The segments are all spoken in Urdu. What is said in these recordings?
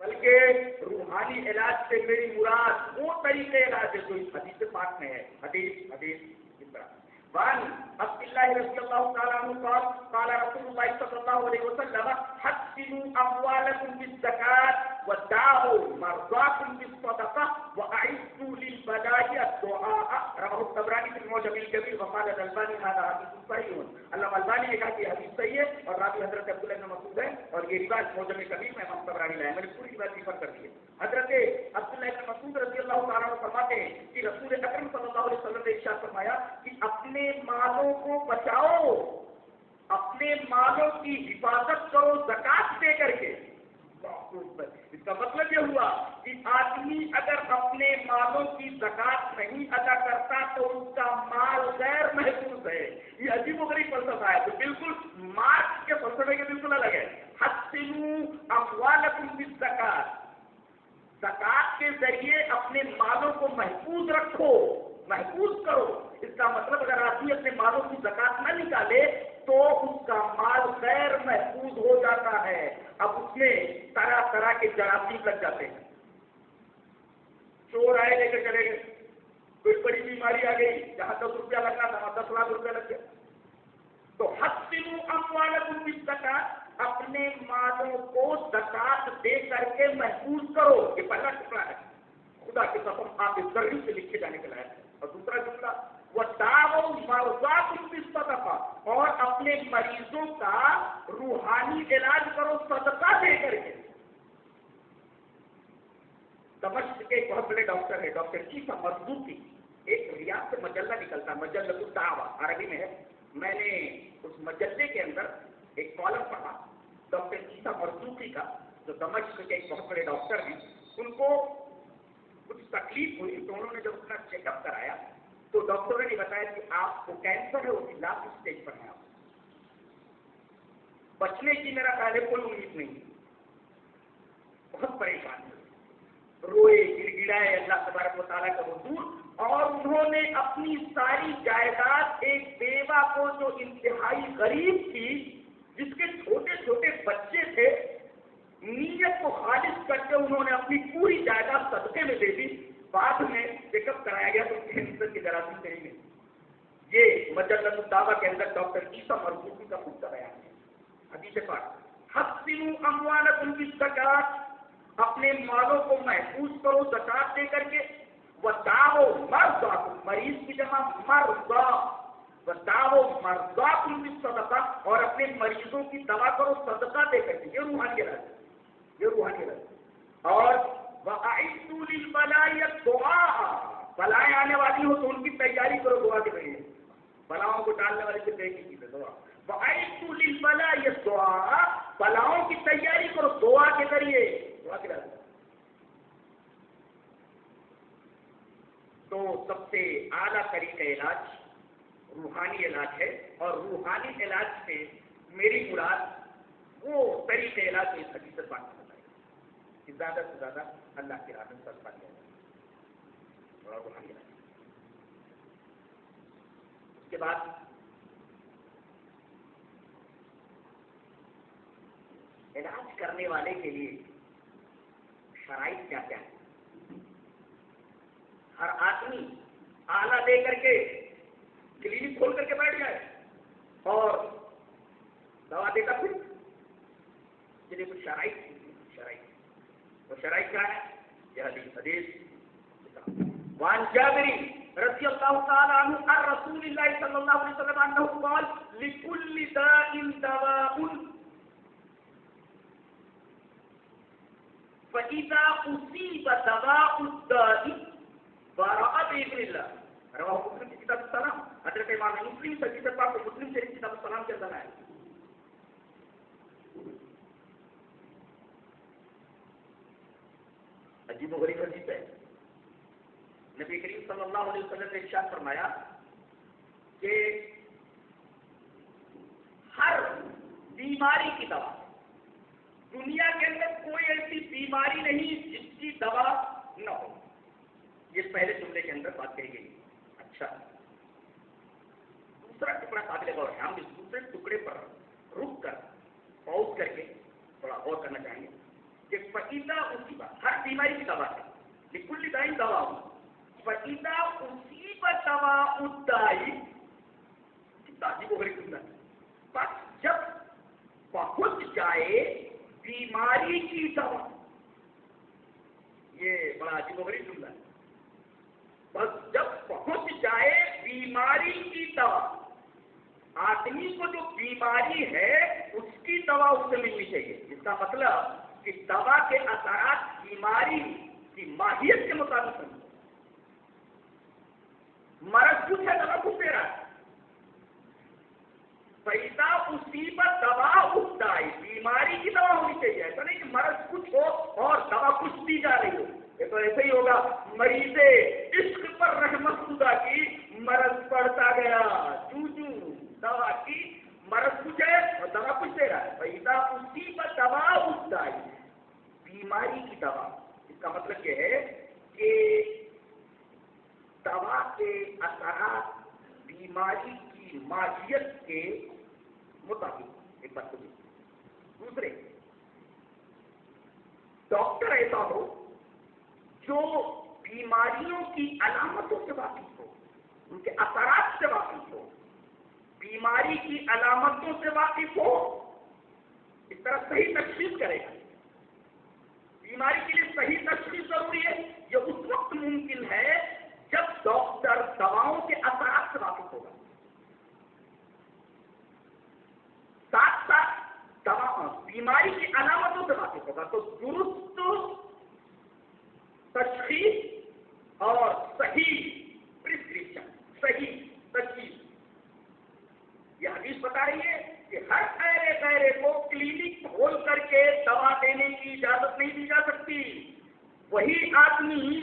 بلکہ روحانی علاج سے میری مراد وہ طریقے علاج ہے جو اس حدیث پاک میں ہے. حدیث اس طرح وعن عبد الله رضي الله تعالى عنه قال قال رسول الله صلى الله عليه وسلم حسنوا اموالكم بالزكاه وداعوا مرضاكم بالصدقه واعدوا للبلاء الدعاء. رواه الطبراني في المعجم الكبير وقال الالباني هذا حديث صحيح. علامہ البانی نے کہا کہ حدیث صحیح ہے اور راوی حضرت عبداللہ بن مسعود ہے اور یہ روایت معجم کبیر میں امام طبرانی لائے. میں نے پوری روایت ریفر کر دی ہے. حضرت عبداللہ بن مسعود رضی اللہ تعالیٰ عنہ فرماتے ہیں کہ رسول اکرم صلی اللہ علیہ وسلم نے ارشاد فرمایا کہ اپنے مالوں کو بچاؤ، اپنے مالوں کی حفاظت کرو زکات دے کر کے. اس کا مطلب یہ ہوا کہ آدمی اگر اپنے مالوں کی زکات نہیں ادا کرتا تو اس کا مال غیر محفوظ ہے. یہ عجیب و غریب فلسفہ ہے جو بالکل مارکس کے فلسفے کے بالکل الگ ہے. حسنوا اموالکم بالزکات، زکات کے ذریعے اپنے مالوں کو محفوظ رکھو، محفوظ کرو. اس کا مطلب اگر آدمی اپنے مالوں کی زکات نہ نکالے تو اس کا مال غیر محفوظ ہو جاتا ہے. اب اس میں طرح طرح کے جراثیم لگ جاتے ہیں. چور آئے لے کر چلے گئے، کوئی بڑی بیماری آ گئی جہاں 10 روپیہ لگنا تھا وہاں 10 لاکھ روپیہ لگ گیا. تو حسنوا اموالکم بالزکات، اپنے مالوں کو زکات دے کر کے محفوظ کرو. یہ پہلا ٹکڑا ہے. خدا کی قسم آپ اس گرمی سے لکھے جانے کے لائق ہے. اور دوسرا ٹکڑا وَدَاوُوا مَرْضَاكُمْ بِالصَّدَقَةِ، اور اپنے مریضوں کا روحانی علاج کرو صدقہ دے کر کے. دمشق کے ایک بہت بڑے ڈاکٹر ہے ڈاکٹر عیسیٰ مرزوقی، ایک ریاض سے مجلہ نکلتا ہے، مجلۃ الدعوہ عربی میں ہے. میں نے اس مجلے کے اندر ایک کالم پڑھا ڈاکٹر عیسیٰ مرزوقی کا جو دمشق کے ایک بہت بڑے ڈاکٹر ہیں. ان کو کچھ تکلیف ہوئی تو انہوں نے جب اپنا چیک اپ کرایا تو ڈاکٹروں نے بتایا کہ آپ کو کینسر ہے، وہ لاسٹ اسٹیج پر ہے. بچنے کی میرا پہلے کوئی امید نہیں. بہت پریشان ہوئے، روئے، گر گڑائے اللہ تبارک و تعالیٰ کا حضور. اور انہوں نے اپنی ساری جائیداد ایک بیوہ کو جو انتہائی غریب تھی، جس کے چھوٹے چھوٹے بچے تھے، نیت کو خالص کر کے انہوں نے اپنی پوری جائیداد صدقے میں دے دی. بعد میں چیک اپ کرایا گیا تو کینسر کی جراثیم نہیں ملی. یہ مجلۃ الدعوہ کے اندر ڈاکٹر عیسیٰ مرزوقی کا خود کا بیان ہے. حدیث پاک حسنوا اموالکم بالزکات، اپنے مالوں کو محفوظ کرو زکات دے کر کے. وَدَاوُوا مَرْضَاكُمْ، مریض کی جمع مرضا. وَدَاوُوا مَرْضَاكُمْ بِالصَّدَقَةِ، اور اپنے مریضوں کی دوا کرو صدقہ دے کر کے. یہ روحانی علاج ہے، یہ روحانی علاج. اور وَأَعِدُّوا لِلْبَلَاءِ الدُّعَاءَ، بلائیں آنے والی ہو تو ان کی تیاری کرو دعا کے ذریعے. بلاؤں کو ٹالنے والے سے ایک ہی چیز ہے دعا. وَأَعِدُّوا لِلْبَلَاءِ الدُّعَاءَ، بلاؤں کی تیاری کرو دعا کے ذریعے. دعا کے ذریعے تو سب سے اعلیٰ طریقہ علاج روحانی علاج ہے. اور روحانی علاج سے میری مراد وہ طریقہ علاج جو اس حدیث سے بات کرتا ہے کہ زیادہ سے زیادہ اللہ کی راہ میں صدقہ کیا جائے اور روحانی علاج. اس کے بعد علاج کرنے والے کے لیے شرائط کیا کیا ہے. ہر آدمی آلہ دے کر کے کلینک کھول کر کے بیٹھ جائے اور دوا دے کر پھر یہ دیکھو شرائط وہ شرائط کیا ہے. یہ حدیث وعن جابر رضی اللہ تعالی عنہ عن رسول اللہ صلی اللہ علیہ وسلم انہ قال لكل داء دواء فإذا أصيب دواء الداء برأ بإذن الله. رواہ مسلم کی کتاب السلام. حضرت امام مسلم حدیث پاک کو مسلم شریف کی کتاب السلام کے اندر ہے. عجیب و غریب حدیث ہے. نبی کریم صلی اللہ علیہ وسلم نے ارشاد فرمایا کہ ہر بیماری کی دوا، دنیا کے اندر کوئی ایسی بیماری نہیں جس کی دوا نہ ہو. یہ پہلے جملے کے اندر بات کہی گئی. اچھا، دوسرا ٹکڑا قابل غور ہے. ہم اس دوسرے ٹکڑے پر رک کر پاؤز کر کے تھوڑا غور کرنا چاہیں گے. کہ فَإِذَا أُصِيبَ ہر بیماری کی دوا ہے، لِكُلِّ دَاءٍ دَوَاءٌ، فَإِذَا أُصِيبَ دَوَاءُ الدَّاءِ، کتنا عجیب و غریب جملہ ہے، بس جب پہنچ جائے بیماری کی دوا، یہ بڑا عجیب و غریب جملہ ہے، بس جب پہنچ جائے بیماری کی دوا، آدمی کو جو بیماری ہے اس کی دوا اس سے ملنی چاہیے. اس کا مطلب کہ دوا کے اثرات بیماری کی ماہیت کے مطابق ہیں. مرض کچھ ہے، دوا کچھ دے رہا ہے. پیدا مصیبت دوا اٹھتا ہے، بیماری کی دوا ہونی چاہیے. ایسا نہیں کہ مرض کچھ ہو اور دوا کچھ دی جا رہی ہو. یہ تو ایسے ہی ہوگا، مریض عشق پر رحمت خدا کی، مرض پڑتا گیا، دوا کی مرض کچھ ہے اور دوا کچھ دے رہا ہے. پیدا مصیبت دوا اٹھتا ہے، بیماری کی دوا. اس کا مطلب یہ ہے کہ دوا کے اثرات بیماری کی ماہیت کے مطابق. ایک بات تو دوسرے، ڈاکٹر ایسا ہو جو بیماریوں کی علامتوں سے واقف ہو، ان کے اثرات سے واقف ہو، بیماری کی علامتوں سے واقف ہو، اس طرح صحیح تشخیص کرے گا. بیماری کے لیے صحیح تشخیص ضروری ہے. یہ اس وقت ممکن ہے جب ڈاکٹر دواؤں کے اثرات سے واقف ہوگا، ساتھ ساتھ بیماری کی علامتوں سے واقف ہوگا. تو درست تشخیص اور صحیح پرسکرپشن، صحیح تشخیص. یہ حدیث بتا رہی ہے کہ ہر ایرے کو کلینک کھول کر کے دوا دینے کی اجازت نہیں دی جا سکتی. وہی آدمی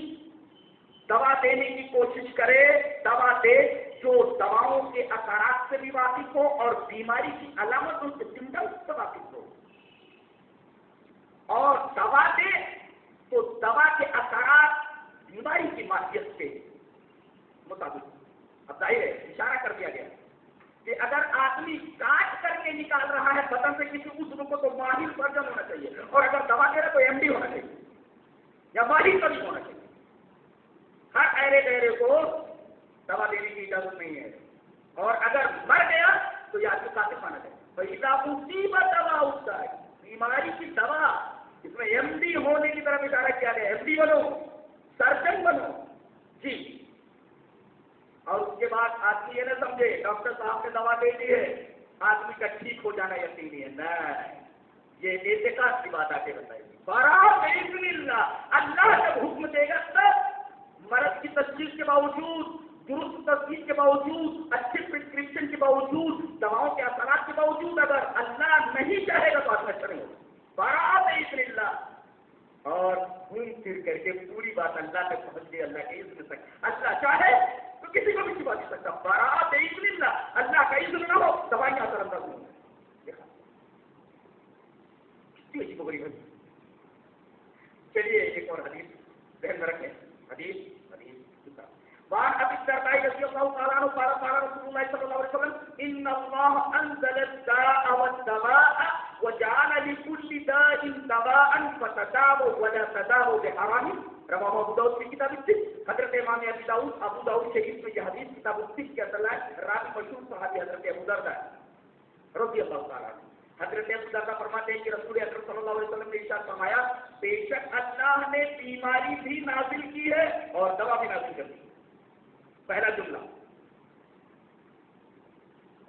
دوا دینے کی کوشش کرے، دوا دے جو دواؤں کے اثرات سے بھی واقف ہو اور بیماری کی علامتوں سے سمٹمس سے واقف ہو. اور دوا دے تو دوا کے اثرات بیماری کی ماہیت کے مطابق. اب ظاہر ہے اشارہ کر دیا گیا کہ اگر آدمی کاٹ کر کے نکال رہا ہے بدن سے کسی عضو کو تو ماہر سرجن ہونا چاہیے، اور اگر دوا دے رہا ہے تو ایم ڈی ہونا چاہیے یا ماہر طبیب ہونا چاہیے. ہر ایرے گہرے کو دوا دینے کی اجازت نہیں ہے، اور اگر مر گیا تو یہ آدمی قاتل مانا جائے. پیدا مصیبت دوا اٹھتا ہے، بیماری کی دوا. اس میں ایم ڈی ہونے کی طرف اشارہ کیا گیا. ایم ڈی بنو، سرجن بنو جی. اور اس کے بعد آدمی یہ نہ سمجھے ڈاکٹر صاحب نے دوا دے دی ہے آدمی کا ٹھیک ہو جانا یقینی ہے. نہیں، یہ اعتقاد کی بات آ کے بتائیے. باذن اللہ، اللہ جب حکم دے گا تب مرض کی تشخیص کے باوجود، درست تشخیص کے باوجود، اچھے پرسکرپشن کے باوجود، دواؤں کے اثرات کے باوجود اگر اللہ نہیں چاہے گا تو آدمی اچھا نہیں ہوگا. باذن اللہ. اور گھوم پھر کر کے پوری بات اللہ تک پہنچ گئی، اللہ کے اذن تک. اللہ چاہے تو کسی کو بھی چھپا نہیں سکتا. باذن اللہ، اللہ کا اذن نہ ہو دوائیاں اثر انداز نہیں. کتنی عجیب و غریب ہے. چلیے ایک اور حدیث ذہن میں رکھیں. حدیث وعن ابي الدرداء رضي الله تعالى عنه قال قال رسول الله صلى الله عليه وسلم ان الله انزل الداء والدواء وجعل لكل داء دواء فتداووا ولا تداووا بحرام. رواه ابو داؤد في كتاب الطب. حضرت امام ابو داؤد شریف میں یہ حدیث کتاب الطب کے اندر ہے. راوی مشہور صحابی حضرت ابو الدرداء رضی اللہ تعالی عنہ. حضرت ابو الدرداء فرماتے ہیں کہ رسول اکرم صلی اللہ علیہ وسلم نے ارشاد فرمایا بے شک اللہ نے بیماری بھی نازل کی ہے اور دوا بھی نازل کر دی. پہلا جملہ.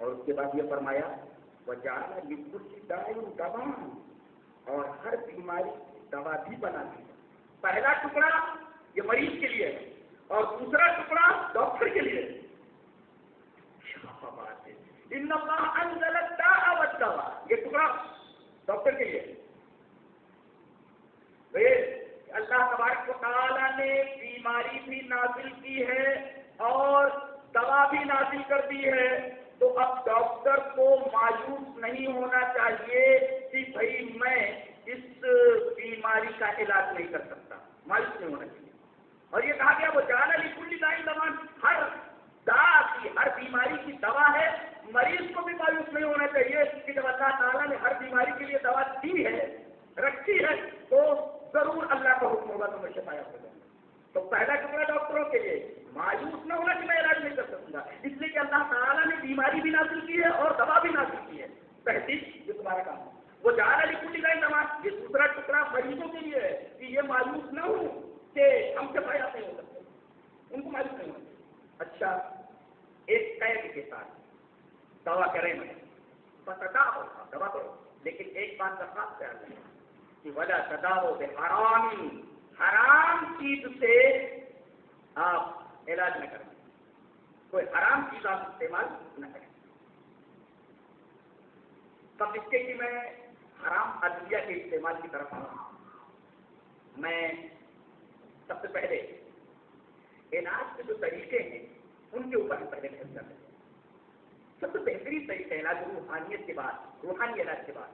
اور اس کے بعد یہ فرمایا وجعل لكل داء دواء، اور ہر بیماری کی دوا بھی بنا دی. پہلا ٹکڑا یہ مریض کے لیے ہے اور دوسرا ٹکڑا ڈاکٹر کے لیے. کیا بات ہے. ان اللہ انزل الداء والدواء، یہ ٹکڑا ڈاکٹر کے لیے. اللہ تبارک و تعالیٰ نے بیماری بھی نازل کی ہے اور دوا بھی نازل کر دی ہے. تو اب ڈاکٹر کو مایوس نہیں ہونا چاہیے کہ بھائی میں اس بیماری کا علاج نہیں کر سکتا. مایوس نہیں ہونا چاہیے. اور یہ کہا گیا وہ جعل لكل داء دواء، ہر دوا کی، ہر بیماری کی دوا ہے. مریض کو بھی مایوس نہیں ہونا چاہیے کہ جب اللہ تعالیٰ نے ہر بیماری کے لیے دوا دی ہے رکھی ہے تو ضرور اللہ کا حکم ہوگا تو میں شفا یاب ہو جاؤں گا. تو پہلا ٹکڑا ڈاکٹروں کے لیے مایوس نہ ہونا کہ میں علاج نہیں کر سکوں گا، اس لیے کہ اللہ تعالیٰ نے بیماری بھی نازل کی ہے اور دوا بھی نازل کی ہے. پہلی یہ تمہارا کام ہے. وہ جا رہا لکھو لکھائی دوا، یہ دوسرا ٹکڑا مریضوں کے لیے ہے کہ یہ مایوس نہ ہو کہ ہم سے فائدہ نہیں ہو سکتے، ان کو مایوس نہیں ہونا. اچھا ایک قید کے ساتھ دوا کریں میں پتا ہو دوا کرو، لیکن ایک بات کا خاص خیال رکھیں کہ وجہ تداو بے حرامی، حرام چیز سے آپ علاج نہ کریں، کوئی حرام چیز آپ استعمال نہ کریں. تب اس کے کہ میں حرام ادویہ کے استعمال کی طرف آؤں. میں سب سے پہلے علاج کے جو طریقے ہیں ان کے اوپر ہم پہلے خرچ کرتے ہیں. سب سے بہترین طریقہ علاج روحانیت کے بعد، روحانی علاج کے بعد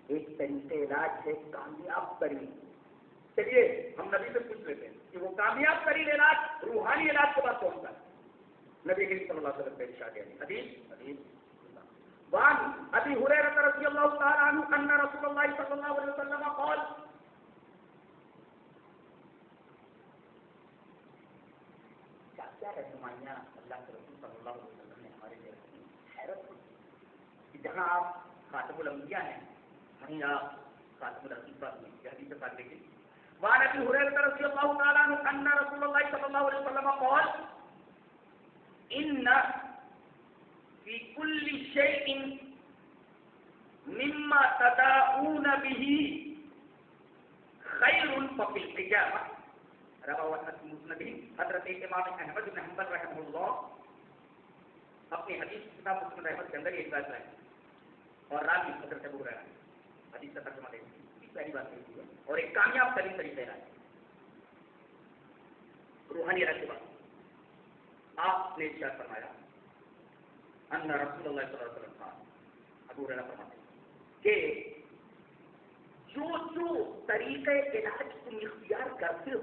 ایک طریقے علاج ہے کامیاب ترین. چلیے ہم نبی سے پوچھ لیتے ہیں کہ وہ کامیاب ترین علاج روحانی علاج کے بعد کون سا ہے؟ نبی کریم صلی اللہ علیہ وسلم ارشاد ہے حدیث وعن ابي هريره رضي الله تعالى عنه ان رسول الله صلى الله عليه وسلم قال کیا رہنمائیاں اللہ کے رسول صلی اللہ علیہ وسلم نے ہمارے لیے رکھی. حیرت کہ جہاں آپ خاتم الانبیاء ہیں وہیں آپ خاتم الرسول ہیں. یہ حدیث پاک دیکھیں. وعن ابي هريره رضي الله تعالى عنه ان رسول الله صلى الله عليه وسلم قال ان في كل شيء مما تداؤون به خير ففي الحجامة. رواه مسلم. حضرت امام احمد بن حنبل رحمہ اللہ اپنی حدیث کتاب مسلم احمد کے اندر یہ بات ہے اور راوی حضرت ابو ہریرہ حدیث کا ترجمہ دیکھیں. پہلی بات یہ ہے اور ایک کامیاب ترین طریقہ ہے روحانی علاج کے بعد آپ نے ارشاد فرمایا ان رسول اللہ صلی اللہ علیہ وسلم ابو ہریرہ فرماتے ہیں کہ جو طریقہ علاج تم اختیار کرتے ہو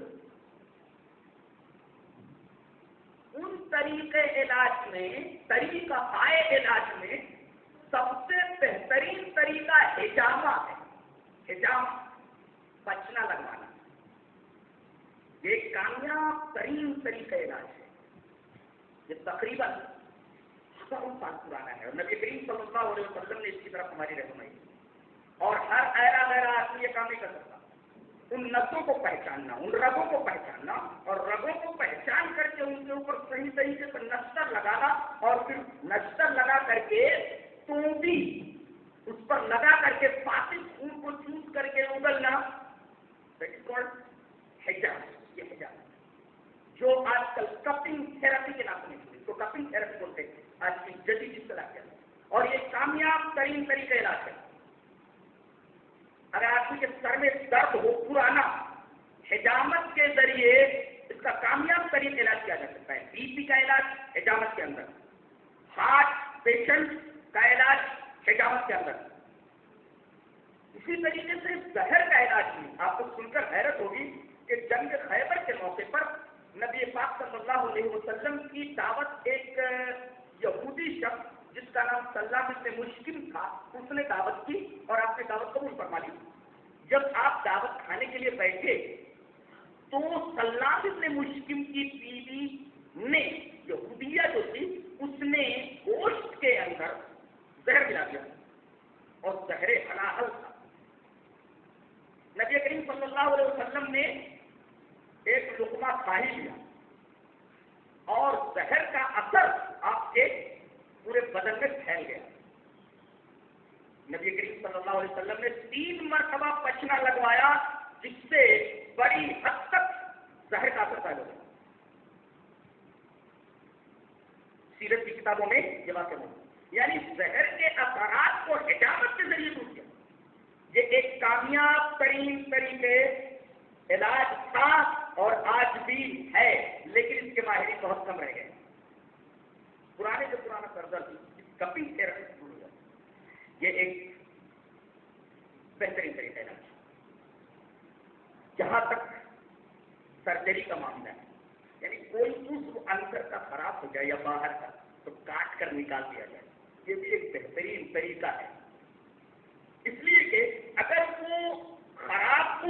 ان طریقے علاج میں، طریقہ پائے علاج میں سب سے بہترین طریقہ حجامہ ہے. حجامہ بچنا لگوانا یہ کامیاب ترین طریقہ علاج ہے. یہ تقریباً 1000 سال پرانا ہے اور نبی کریم صلی اللہ علیہ وسلم نے اس کی طرف ہماری رہنمائی کی. اور ہر ایرا غیرہ آدمی یہ کام نہیں کر سکتا. ان نسوں کو پہچاننا، ان رگوں کو پہچاننا اور رگوں کو پہچان کر کے ان کے اوپر صحیح طریقے سے نشتر لگانا اور پھر نشتر لگا کر کے تو بھی اس پر لگا کر کے فاسد خون کو چوس کر کے اگلنا، حجاب. یہ حجاب جو آج کل کپنگ تھراپی کے نام سے اس کو کپنگ تھراپی بولتے ہیں آج کی جدید اصطلاح کے اندر. اور یہ کامیاب ترین طریقہ علاج ہے. اگر آدمی کے سر میں درد ہو پرانا، حجامت کے ذریعے اس کا کامیاب ترین علاج کیا جا سکتا ہے. بی پی کا علاج حجامت کے اندر، ہارٹ پیشنٹ کا علاج حجامت کے اندر. اسی طریقے سے زہر کا علاج بھی آپ کو سن کر حیرت ہوگی کہ جنگ خیبر کے موقع پر نبی پاک صلی اللہ علیہ وسلم کی دعوت ایک یہودی شخص جس کا نام سلام بن مشکم تھا، اس نے دعوت کی اور آپ نے دعوت قبول فرما لی. جب آپ دعوت کھانے کے لیے بیٹھے تو سلام بن مشکم کی بیوی نے، یہودیہ جو تھی، اس نے گوشت کے اندر زہر ملا دیا اور زہر حلال تھا. نبی کریم صلی اللہ علیہ وسلم نے ایک لقمہ کھا ہی لیا اور زہر کا اثر آپ کے پورے بدن میں پھیل گیا. نبی کریم صلی اللہ علیہ وسلم نے 3 مرتبہ پچنا لگوایا جس سے بڑی حد تک زہر کا اثر پیدا ہوا. سیرت کی کتابوں میں یہ واقع ہوا، یعنی زہر کے اثرات کو حجامت کے ذریعے دور کیا. یہ ایک کامیاب ترین طریقے علاج تھا اور آج بھی ہے، لیکن اس کے ماہرین بہت کم رہ گئے. پرانے سے پرانا سردرد کپنگ تھراپی شروع ہوا. یہ ایک بہترین طریقہ علاج. جہاں تک سرجری کا معاملہ ہے، یعنی کوئی عضو اندر کا خراب ہو جائے یا باہر کا تو کاٹ کر نکال دیا جائے، یہ بھی ایک بہترین طریقہ ہے. اس لیے کہ اگر وہ خراب